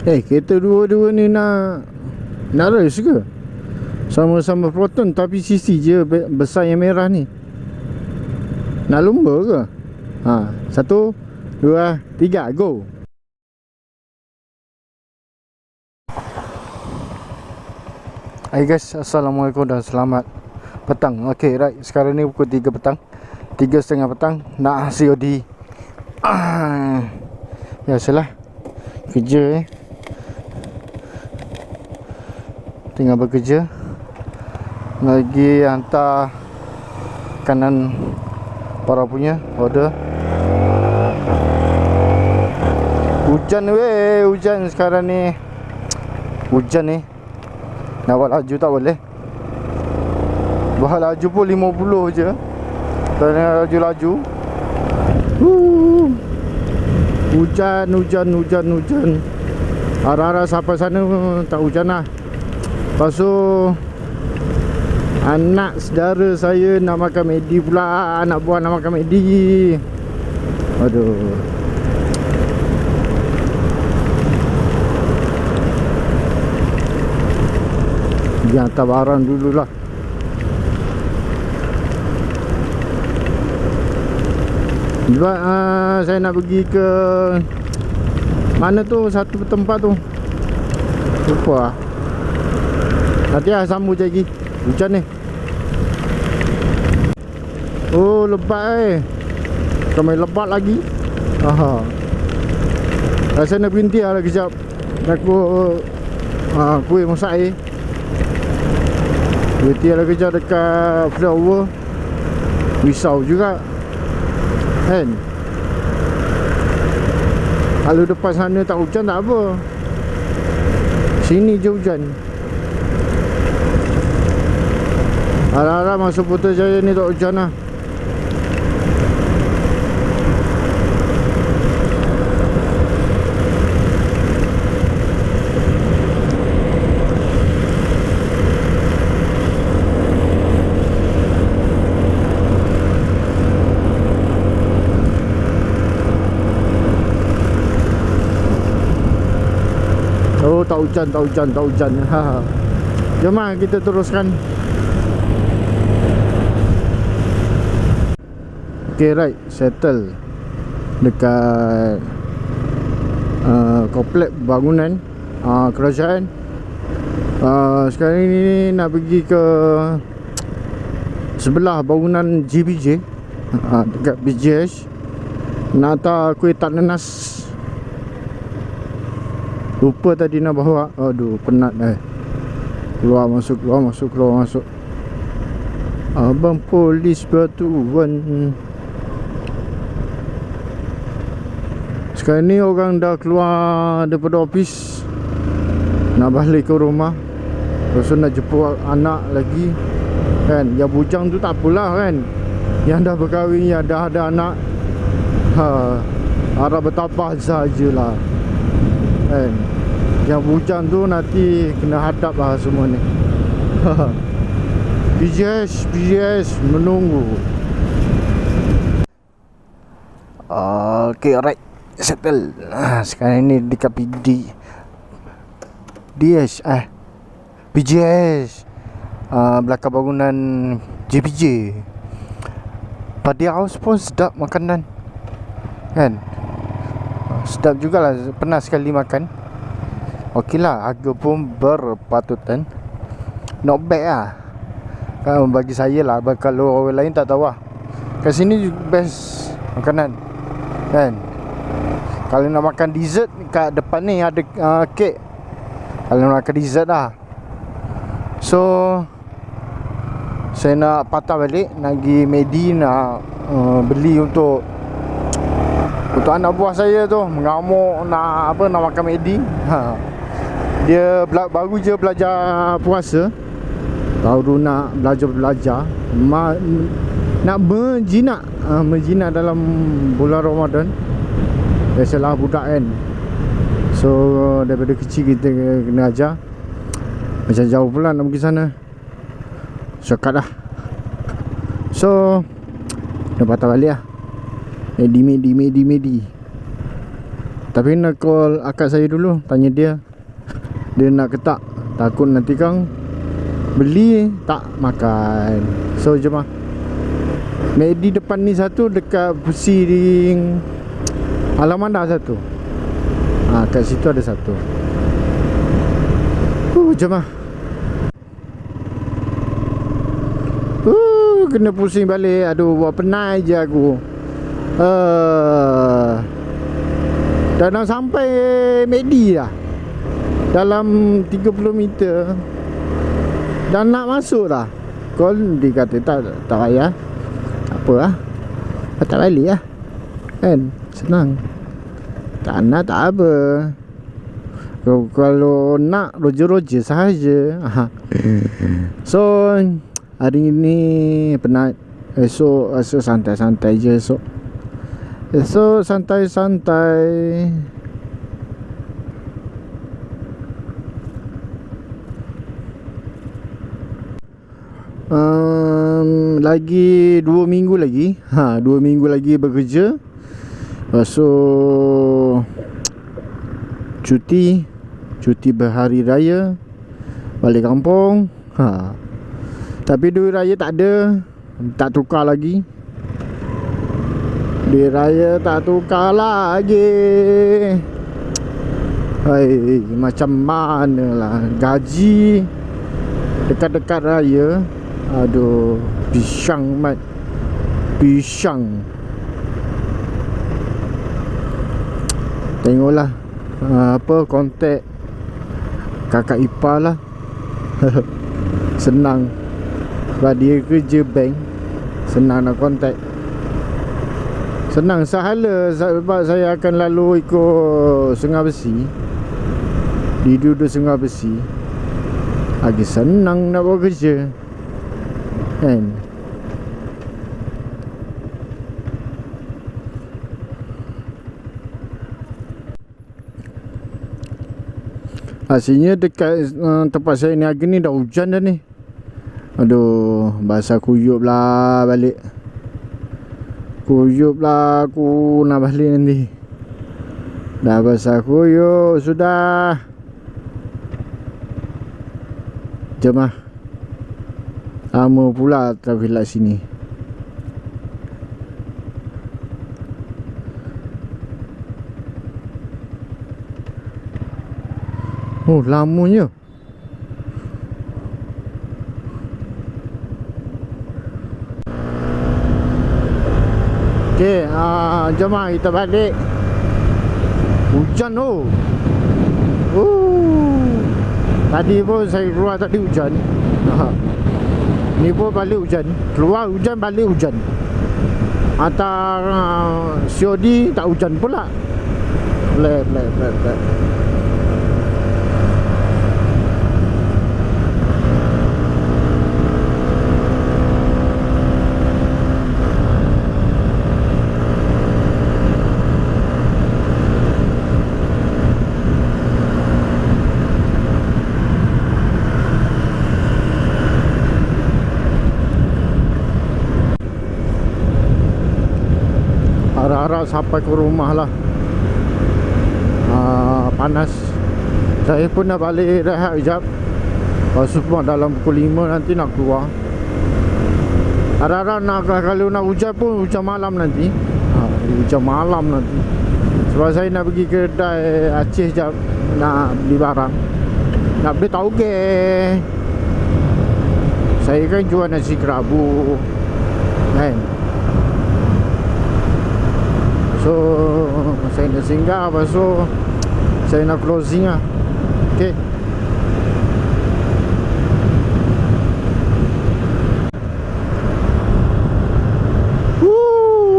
Kereta dua-dua ni nak race ke? Sama-sama Proton tapi sisi je besar yang merah ni. Nak lumba ke? 1, 2, 3, go. Hai guys, Assalamualaikum dan selamat petang. Okay, right, sekarang ni pukul 3 petang, 3.30 petang. Nak COD. Biasalah kerja tengah bekerja. Lagi hantar kanan para punya order. Hujan sekarang ni. Hujan ni nak buat laju tak boleh. Buat laju pun 50 je. Tak nak laju-laju. Hujan. Arah-arah sampai sana tak hujan lah. Lepas tu anak saudara saya nak makan McD pula. Anak buah nak makan McD. Aduh. Dia hantar barang dululah. Sebab saya nak pergi ke mana tu, satu tempat tu, lupa lah. Nanti lah sambung je lagi. Hujan ni. Oh, lebat Kami lebat lagi. Rasa nak berhenti lah kejap. Aku kuih masak air. Berhenti lah kejap dekat flyover. Risau juga kan. Kalau depan sana tak hujan tak apa, sini je hujan. Harap-harap masuk Putrajaya ni tak hujan lah. Oh, tak hujan. Jom lah kita teruskan. Okay, right, settle dekat komplek bangunan kerajaan. Sekarang ni nak pergi ke sebelah bangunan GBJ, dekat BJH. Nak hantar kuih tak nanas. Lupa tadi nak bawa. Aduh, penat Keluar masuk. Abang polis Batuan. Sekarang ni orang dah keluar daripada office, nak balik ke rumah. Lepas tu nak jemput anak lagi kan. Yang bujang tu tak apalah kan. Yang dah berkahwin, yang dah ada anak, harap bertambah sajalah kan. Yang bujang tu nanti kena hadap lah semua ni. BJS menunggu. Okay, alright, settle. Sekarang ni dekat BJS, belakang bangunan JPJ. Padi House pun sedap makanan kan. Sedap jugalah, pernah sekali makan. Okey lah, harga pun berpatutan. Not bad lah kan, bagi saya lah. Kalau orang lain tak tahu lah. Kat sini best makanan kan. Kalau nak makan dessert, kat depan ni ada kek. Kalau nak makan dessert lah. So saya nak patah balik, nak pergi Medi, nak beli untuk anak buah saya tu. Mengamuk nak makan Medi. Dia baru je belajar puasa, baru nak belajar nak menjinak dalam bulan Ramadan. Biasalah budak kan. So daripada kecil kita kena ajar. Macam jauh pula nak pergi sana, shortcut lah. So dah patah balik lah. Medi Tapi nak call akak saya dulu, tanya dia dia nak ke tak. Takut nanti kang beli tak makan. So jom lah. McD depan ni satu, dekat Pusiring Alamanda satu. Kat situ ada satu. Jom lah. Kena pusing balik. Aduh, buat penat je aku. Dah nak sampai McD dah. Dalam 30 meter. Dah nak masuk dah. Call dia kata tak payah. Tak apa lah. Tak balik lah. Kan? Senang. Tak nak tak apa. Kalau nak roger-roger sahaja. So hari ni penat. Esok santai-santai je esok. Esok santai-santai. Lagi 2 minggu lagi. 2 minggu lagi bekerja. So cuti berhari raya, balik kampung. Tapi duit raya tak ada. Tak tukar lagi. Duit raya tak tukar lagi. Hai, macam mana lah. Gaji dekat-dekat raya. Aduh, pisang mat. Pisang. Tengoklah kontak kakak ipar lah. Senang. Sebab dia kerja bank, senang nak kontak. Senang sahala. Sebab saya akan lalu ikut Sungai Besi. Duduk Sungai Besi, lagi senang nak buat kerja. Kan? Asalnya dekat tempat saya ni hari ni dah hujan dah ni. Aduh, basah kuyup lah balik. Kuyup lah aku nak balik nanti. Dah basah kuyup sudah. Jom lah. Lama pula traffic light sini. Oh, lamanya. Okey, jom lah kita balik. Hujan tu. Tadi pun saya keluar tadi hujan. Ni pun balik hujan. Keluar hujan, balik hujan. Hantar COD tak hujan pula. Blek. Harap-harap sampai ke rumah lah. Panas. Saya pun nak balik rehat sekejap. Lepas tu dalam pukul 5 nanti nak keluar. Harap-harap nak, kalau nak hujan pun hujan malam nanti. Hujan malam nanti. Sebab saya nak pergi kedai Aceh sekejap. Nak beli barang. Nak beli tauge. Saya kan jual nasi kerabu. Kan? So saya nak singgah. Lepas tu saya nak closing lah. Okay.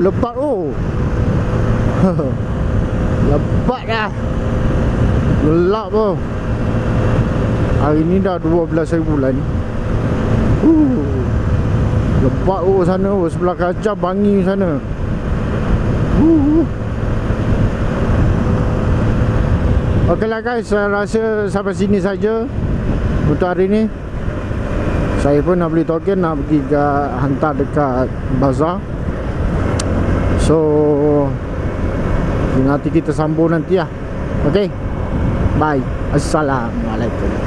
Lebat oh. Lebat dah. Gelap oh. Hari ni dah 12 hari bulan. Lebat oh sana oh. Sebelah kaca Bangi sana. Okeylah guys, saya rasa sampai sini saja untuk hari ni. Saya pun nak beli token, nak pergi hantar dekat bazar. So Nanti kita sambung nanti lah. Okay, bye. Assalamualaikum.